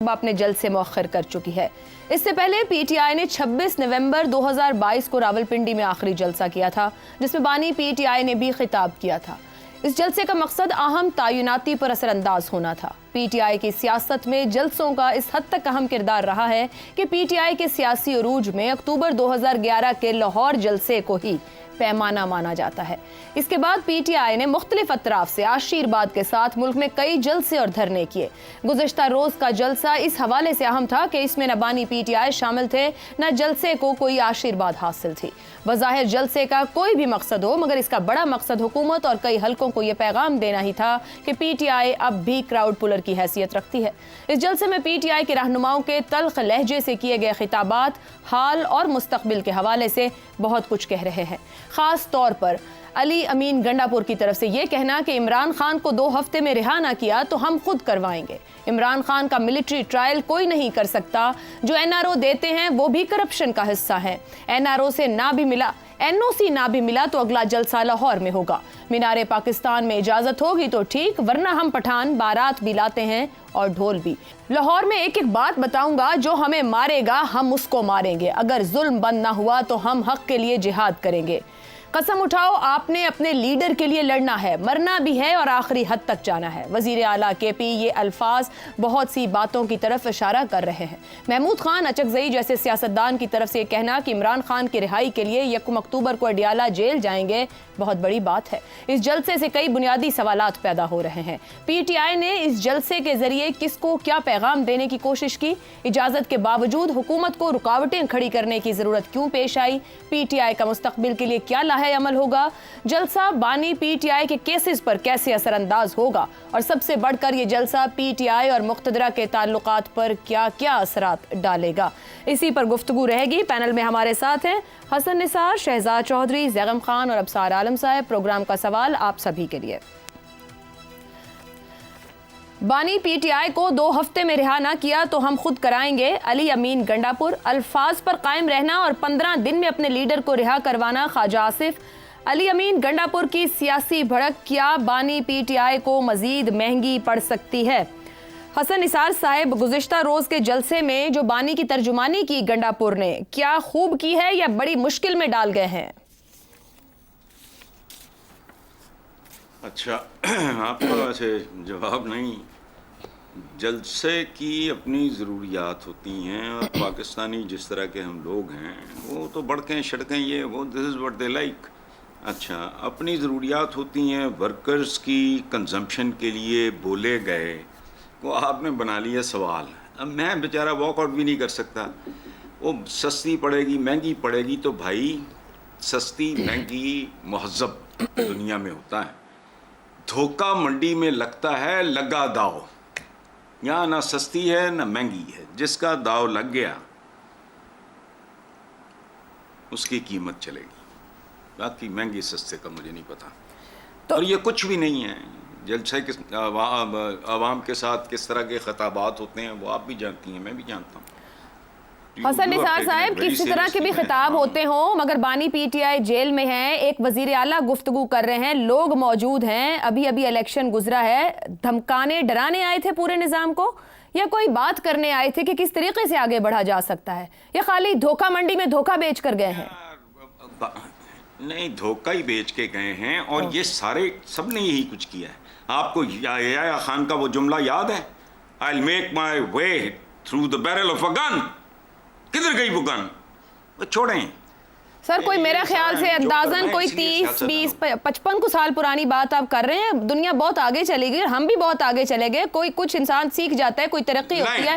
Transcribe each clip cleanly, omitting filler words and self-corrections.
मरतबा अपने जलसे मौखर कर चुकी है। इससे पहले पीटीआई ने 26 नवंबर 2022 को रावलपिंडी में आखिरी जलसा किया था, जिसमें बानी पीटीआई ने भी खिताब किया था। इस जलसे का मकसद अहम तयनाती पर असरअंदाज होना था। पीटीआई की सियासत में जलसों का इस हद तक अहम किरदार रहा है कि पीटीआई के सियासी उरूज में अक्टूबर 2011 के लाहौर जलसे को ही पैमाना माना जाता है। इसके बाद पीटीआई ने मुख्तलिफ अतराफ से आशीर्वाद के साथ मुल्क में कई जलसे और धरने किए। गुज़िश्ता रोज का जलसा इस हवाले से अहम था कि इसमें न बानी पीटीआई शामिल थे, न जलसे को कोई आशीर्वाद हासिल थी। बज़ाहिर जलसे का कोई भी मकसद हो, मगर इसका बड़ा मकसद हुकूमत और कई हलकों को यह पैगाम देना ही था कि पीटीआई अब भी क्राउड पुलर की हैसियत रखती है। इस जलसे में पीटीआई के रहनुमाओं के तल्ख लहजे से किए गए खिताबात हाल और मुस्तकबिल के हवाले से बहुत कुछ कह रहे हैं। खास तौर पर अली अमीन गंडापुर की तरफ से यह कहना कि इमरान खान को 2 हफ्ते में रिहा ना किया तो हम खुद करवाएंगे। इमरान खान का मिलिट्री ट्रायल कोई नहीं कर सकता। जो एनआरओ देते हैं वो भी करप्शन का हिस्सा है। एनआरओ से ना भी मिला, एनओसी ना भी मिला तो अगला जलसा लाहौर में होगा। मीनारे पाकिस्तान में इजाजत होगी तो ठीक, वरना हम पठान बारात भी लाते हैं और ढोल भी। लाहौर में एक एक बात बताऊंगा, जो हमें मारेगा हम उसको मारेंगे। अगर जुल्म बंद ना हुआ तो हम हक के लिए जिहाद करेंगे। कसम उठाओ, आपने अपने लीडर के लिए लड़ना है, मरना भी है और आखिरी हद तक जाना है। वजीर आला केपी ये अल्फाज बहुत सी बातों की तरफ इशारा कर रहे हैं। महमूद खान अचकजई जैसे सियासतदान की तरफ से कहना कि इमरान खान की रिहाई के लिए 1 अक्टूबर को अडियाला जेल जाएंगे, बहुत बड़ी बात है। इस जलसे से कई बुनियादी सवालात पैदा हो रहे हैं। पीटीआई ने इस जलसे के जरिए किसको क्या पैगाम देने की कोशिश की? इजाजत के बावजूद हुकूमत को रुकावटें खड़ी करने की जरूरत क्यों पेश आई? पीटीआई का मुस्तकबिल के लिए क्या लाहे अमल होगा? जलसा बानी पीटीआई के केसेस पर कैसे असरअंदाज होगा? और सबसे बढ़कर ये जलसा पीटीआई और मुक़्तदरा के ताल्लुकात पर क्या क्या असरात डालेगा? इसी पर गुफ्तगू रहेगी। पैनल में हमारे साथ हैं हसन निसार, शहजाद चौधरी, जैगम खान और अबसार आलम साहब। प्रोग्राम का सवाल आप सभी के लिए। बानी पीटीआई को 2 हफ्ते में रिहा ना किया तो हम खुद कराएंगे। अली अमीन गंडापुर, अल्फाज पर कायम रहना और 15 दिन में अपने लीडर को रिहा करवाना। ख्वाजा आसिफ, अली अमीन गंडापुर की सियासी भड़क क्या बानी पीटीआई को मजीद महंगी पड़ सकती है? हसन निसार साहब, गुज़िश्ता रोज के जलसे में जो बानी की तर्जुमानी की गंडापुर ने, क्या खूब की है या बड़ी मुश्किल में डाल गए हैं? अच्छा, आपका वैसे जवाब नहीं। जलसे की अपनी ज़रूरियात होती हैं और पाकिस्तानी जिस तरह के हम लोग हैं वो तो बढ़कें शड़कें ये वो this is what they like. अच्छा, अपनी ज़रूरियात होती हैं, वर्कर्स की कंजम्पशन के लिए बोले गए, वो आपने बना लिया सवाल। अब मैं बेचारा वॉकआउट भी नहीं कर सकता। वो सस्ती पड़ेगी महंगी पड़ेगी, तो भाई सस्ती महंगी महज़ब दुनिया में होता है। धोखा मंडी में लगता है, लगा दाव। यहाँ ना सस्ती है ना महंगी है, जिसका दाव लग गया उसकी कीमत चलेगी। बाकी महंगी सस्ते का मुझे नहीं पता। तो और ये कुछ भी नहीं है। जलसे के आवाम के साथ किस तरह के खिताबात होते हैं वो आप भी जानती हैं, मैं भी जानता हूँ। हसन निसार साहब, किसी तरह के भी खिताब होते हों, मगर बानी पीटीआई जेल में है, एक वजीर आला गुफ्तगू कर रहे हैं, लोग मौजूद हैं, अभी अभी इलेक्शन गुजरा है। धमकाने डराने आए थे पूरे निजाम को, या कोई बात करने आए थे कि किस तरीके से आगे बढ़ा जा सकता है, या खाली धोखा मंडी में धोखा बेच कर गए हैं? नहीं, धोखा ही बेच के गए हैं और ये सारे सब ने यही कुछ किया है। आपको याया खान का वो जुमला याद है, I will make my way through the barrel of a gun. किधर गई वो गन? वो छोड़ें सर। कोई मेरा ख्याल से अंदाजन कोई 30, 20, 55 को साल पुरानी बात आप कर रहे हैं। दुनिया बहुत आगे चली गई, हम भी बहुत आगे चले गए। कोई कुछ इंसान सीख जाता है, कोई तरक्की होती है।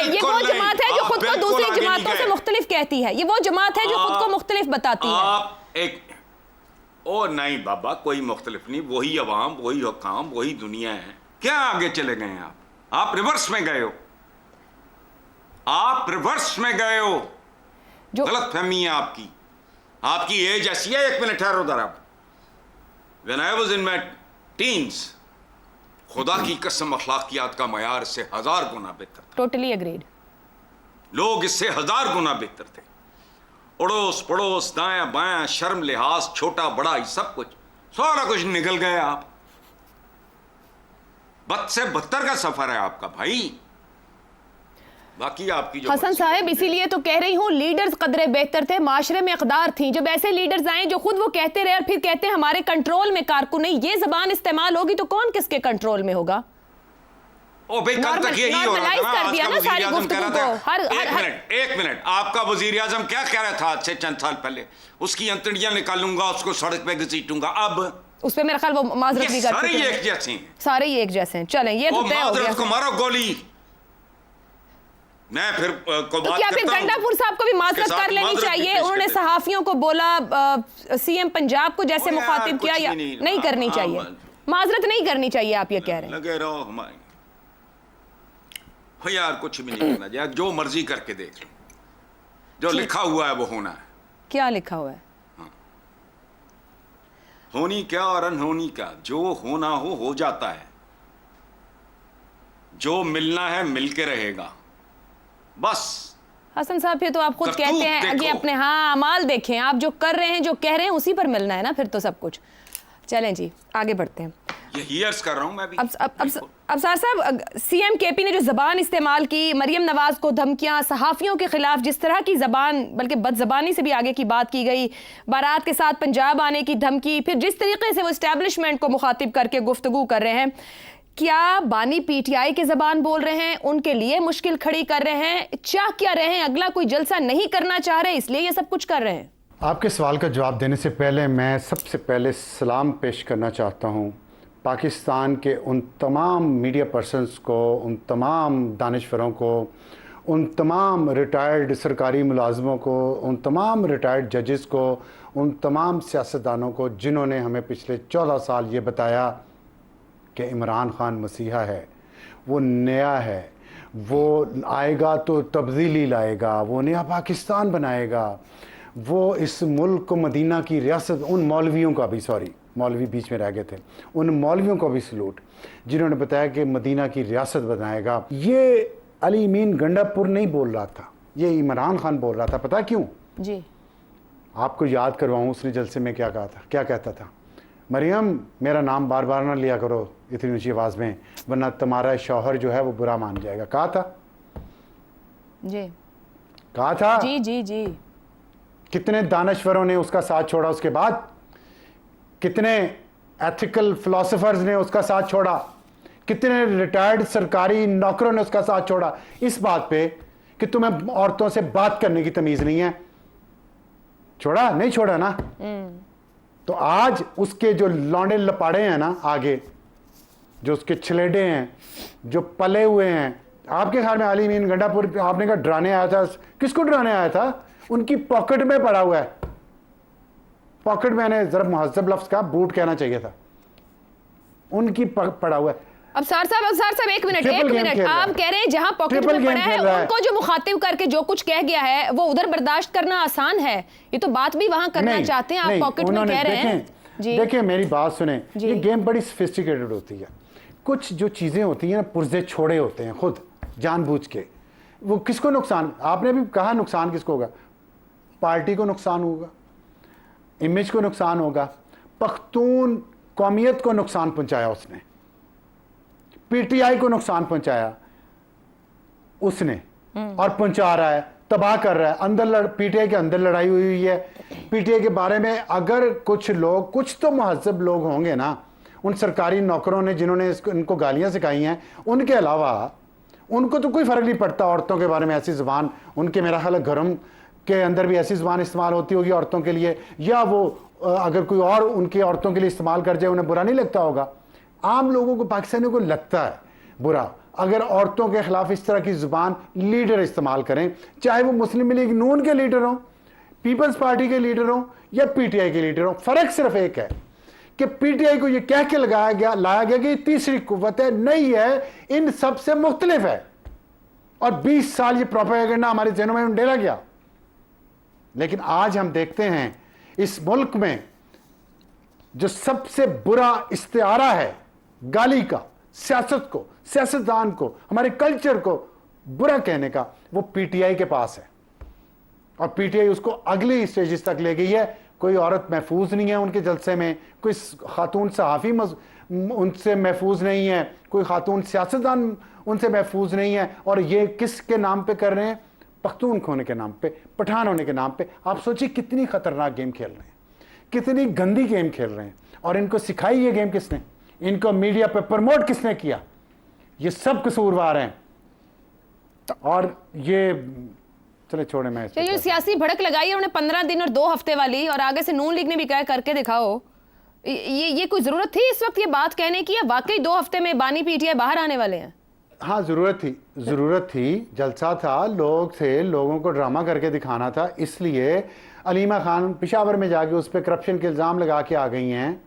ये वो जमात है जो खुद को दूसरी जमातों से मुख्तलिफ कहती है। ये वो जमात है जो खुद को मुख्तलिफ बताती है। ओ नहीं बाबा, कोई मुख्तलिफ नहीं। वही अवाम, वही हुकाम, वही दुनिया है। क्या आगे चले गए हैं आप रिवर्स में गए हो। आप रिवर्स में गए हो। गलत फहमी है आपकी। आपकी एज ऐसी है। 1 मिनट ठहरो जरा। When I was in my teens, खुदा की कसम अखलाकियात का मयार इससे 1000 गुना बेहतर था। Totally agreed. लोग इससे 1000 गुना बेहतर थे। अड़ोस पड़ोस, दायां बायां, शर्म लिहाज, छोटा बड़ा, ये सब कुछ सारा कुछ निकल गए आप। बद से बदतर का सफर है आपका भाई। बाकी आपकी जो हसन मर्जी साहब, है। इसीलिए तो कह रही हूँ लीडर्स कदरे बेहतर थे, माशरे में इक़दार थी। जब ऐसे लीडर्स आए जो खुद वो कहते रहे और फिर कहते हैं हमारे कंट्रोल में कारकुन नहीं, ये जबान इस्तेमाल होगी तो कौन किसके कंट्रोल में होगा? ओ भाई, कल तक यही हो रहा था ना। कर दिया ना सारी गुफ्तगू को। एक मिनट, आपका वजीर आजम क्या कह रहा था आज से चंद साल पहले? उसकी अंतड़ियां निकालूंगा, उसको सड़क पे घसीटूंगा। अब उस पे मेरा ख्याल वो माजरत भी कर सारे चुके हैं। एक जैसे हैं, सारे ही एक जैसे हैं। चलें, ये तो तय हो गया। को मारो गोली। मैं फिर को तो बात क्या फिर करता हूं। गंडापुर साहब को भी माजरत उसके साथ कर लेनी माजरत भी चाहिए? पेश उन्होंने करते हैं। सहाफियों को बोला, सीएम पंजाब को जैसे ओ यार, मुखातिब किया, कुछ या भी नहीं। नहीं करनी हाँ, चाहिए? हाँ। माजरत नहीं करनी चाहिए, आप ये कह रहे हैं? लगे रहो हमारे। हो यार, कुछ भी नहीं करना चाहिए, जो मर्जी करके देख लो। जो लिखा हुआ है वो होना है। क्या लिखा हुआ है? होनी क्या और अनहोनी क्या, जो होना हो जाता है। जो मिलना है मिलके रहेगा, बस। हसन साहब, फिर तो आप खुद करतूत कहते हैं कि देखो। अपने अमाल देखें। आप जो कर रहे हैं, जो कह रहे हैं, उसी पर मिलना है ना फिर तो सब कुछ। चलें जी, आगे बढ़ते हैं। यही अर्ज कर रहा हूं मैं भी। अब सार साहब, सीएम केपी ने जो जबान इस्तेमाल की, मरियम नवाज को धमकियां, सहाफियों के खिलाफ जिस तरह की जबान, बल्कि बदजबानी से भी आगे की बात की गई, बारात के साथ पंजाब आने की धमकी, फिर जिस तरीके से वो इस्टेब्लिशमेंट को मुखातिब करके गुफ्तगू कर रहे हैं, क्या बानी पीटीआई की जबान बोल रहे हैं? उनके लिए मुश्किल खड़ी कर रहे हैं? चाह क्या रहे हैं? अगला कोई जलसा नहीं करना चाह रहे, इसलिए ये सब कुछ कर रहे हैं? आपके सवाल का जवाब देने से पहले मैं सबसे पहले सलाम पेश करना चाहता हूँ पाकिस्तान के उन तमाम मीडिया पर्सन्स को, उन तमाम दानिशवरों को, उन तमाम रिटायर्ड सरकारी मुलाजमों को, उन तमाम रिटायर्ड जजेस को, उन तमाम सियासतदानों को जिन्होंने हमें पिछले 14 साल ये बताया कि इमरान खान मसीहा है, वो नया है, वो आएगा तो तब्दीली लाएगा, वो नया पाकिस्तान बनाएगा, वो इस मुल्क को मदीना की रियासत, उन मौलवियों का भी, सॉरी मौलवी बीच में रह गए थे, उन मौलवियों को भी सलूट जिन्होंने बताया कि मदीना की रियासत बनाएगा। ये अली अमीन गंडापुर नहीं बोल रहा था, ये इमरान खान बोल रहा था। पता क्यों? जी, आपको याद करवाऊँ उसने जलसे में क्या कहा था, क्या कहता था? मरियम, मेरा नाम बार बार ना लिया करो इतनी ऊंची आवाज़ में, वरना तुम्हारा शौहर जो है वो बुरा मान जाएगा। कहा था जी, कहा था जी, जी, जी। कितने दानश्वरों ने उसका साथ छोड़ा, उसके बाद कितने एथिकल फिलोसोफर्स ने उसका साथ छोड़ा, कितने रिटायर्ड सरकारी नौकरों ने उसका साथ छोड़ा, इस बात पे कि तुम्हें औरतों से बात करने की तमीज नहीं है। छोड़ा नहीं छोड़ा ना? तो आज उसके जो लौंडे लपाड़े हैं ना, आगे जो उसके छलेडे हैं, जो पले हुए हैं, आपके ख्याल में अली अमीन गंडापुर आपने कहा डराने आया था? किसको डराने आया था? उनकी पॉकेट में पड़ा हुआ है। पॉकेट में, मैंने जरा मुहज्जब लफ्ज का बूट कहना चाहिए था, उनकी पड़ा हुआ है। अब सार साहब एक मिनट, आप कह रहे हैं जहां पॉकेट में पड़ा है उनको जो मुखातिब करके जो कुछ कह गया है वो उधर बर्दाश्त करना आसान है? ये तो बात भी वहां करना चाहते हैं, आप पॉकेट में कह रहे हैं। देखिए मेरी बात सुने, ये गेम बड़ी सोफिस्टिकेटेड होती है। कुछ जो चीजें होती हैं ना, पुर्जे छोड़े होते हैं खुद जानबूझ के। वो किसको नुकसान, आपने भी कहा नुकसान किसको होगा? पार्टी को नुकसान होगा, इमेज को नुकसान होगा, पख्तून कौमियत को नुकसान पहुंचाया उसने, पीटीआई को नुकसान पहुंचाया उसने और पहुंचा रहा है, तबाह कर रहा है। अंदर पीटीआई के अंदर लड़ाई हुई है। पीटीआई के बारे में अगर कुछ लोग, कुछ तो महजब लोग होंगे ना, उन सरकारी नौकरों ने जिन्होंने इनको गालियां सिखाई हैं, उनके अलावा उनको तो कोई फर्क नहीं पड़ता औरतों के बारे में ऐसी जुबान। उनके मेरा ख्याल घरों के अंदर भी ऐसी जुबान इस्तेमाल होती होगी औरतों के लिए, या वो अगर कोई और उनकी औरतों के लिए इस्तेमाल कर जाए उन्हें बुरा नहीं लगता होगा। आम लोगों को, पाकिस्तानियों को लगता है बुरा अगर औरतों के खिलाफ इस तरह की जुबान लीडर इस्तेमाल करें, चाहे वो मुस्लिम लीग नून के लीडर हों, पीपल्स पार्टी के लीडर हों या पीटीआई के लीडर हों। फर्क सिर्फ एक है कि पीटीआई को यह कह के लाया गया कि तीसरी कुव्वत है, नहीं है, इन सबसे मुख्तलिफ है। और 20 साल ये प्रोपेगेंडा हमारे जहनों में डेरा गया। लेकिन आज हम देखते हैं इस मुल्क में जो सबसे बुरा इस्तिआरा है गाली का, सियासत को, सियासतदान को, हमारे कल्चर को बुरा कहने का, वो पीटीआई के पास है। और पीटीआई उसको अगली स्टेजेस तक ले गई है। कोई औरत महफूज नहीं है उनके जलसे में, कोई खातून सहाफ़ी उनसे महफूज नहीं है, कोई खातून सियासतदान उनसे महफूज नहीं है। और ये किसके नाम पे कर रहे हैं? पख्तून होने के नाम पे, पठान होने के नाम पे। आप सोचिए कितनी खतरनाक गेम खेल रहे हैं, कितनी गंदी गेम खेल रहे हैं। और इनको सिखाई ये गेम किसने? इनको मीडिया पे प्रमोट किसने किया? ये सब कसूरवार हैं। और ये चले छोड़े, मैं ये जो सियासी भड़क लगाई है उन्हें 15 दिन और 2 हफ्ते वाली, और आगे से नून लीग ने भी कहा करके दिखाओ, ये कोई जरूरत थी इस वक्त ये बात कहने की, या वाकई 2 हफ्ते में बानी पीटीआई बाहर आने वाले हैं? हाँ, ज़रूरत थी, जलसा था, लोग थे, लोगों को ड्रामा करके दिखाना था। इसलिए अलीमा खान पेशावर में जाके उस पर करप्शन के इल्ज़ाम लगा के आ गई हैं,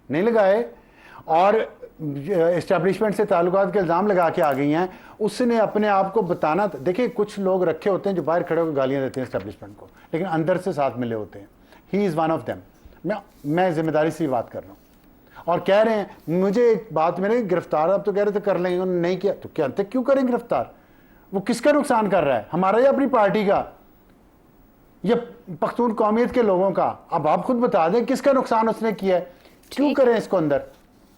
नहीं लगाए, और इस्टेब्लिशमेंट से ताल्लुकात के इल्ज़ाम लगा के आ गई हैं। उसने अपने आप को बताना था। देखिए, कुछ लोग रखे होते हैं जो बाहर खड़े होकर गालियाँ देते हैं इस्टेब्लिशमेंट को, लेकिन अंदर से साथ मिले होते हैं। He is one of them. मैं जिम्मेदारी से बात कर रहा हूँ। और कह रहे हैं मुझे एक बात में गिरफ्तार, अब तो कह रहे थे कर लेंगे, उन्होंने नहीं किया, तो क्या अंत क्यों करें गिरफ्तार? वो किसका नुकसान कर रहा है, हमारा या अपनी पार्टी का, या पख्तून कौमियत के लोगों का? अब आप खुद बता दें किसका नुकसान उसने किया है, क्यों करें इसको अंदर,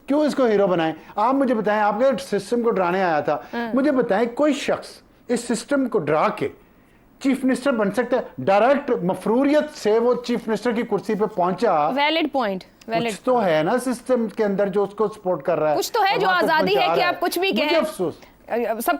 क्यों इसको हीरो बनाएं? आप मुझे बताएं, आपके सिस्टम को डराने आया था, मुझे बताएं कोई शख्स इस सिस्टम को डरा के चीफ मिनिस्टर बन सकता है? डायरेक्ट मफरूरियत से वो चीफ मिनिस्टर की कुर्सी पे पहुंचा। वैलिड पॉइंट, कुछ तो है ना सिस्टम के अंदर जो उसको सपोर्ट कर रहा है, कुछ तो है जो आजादी है कि आप कुछ भी कहें। अफसोस सब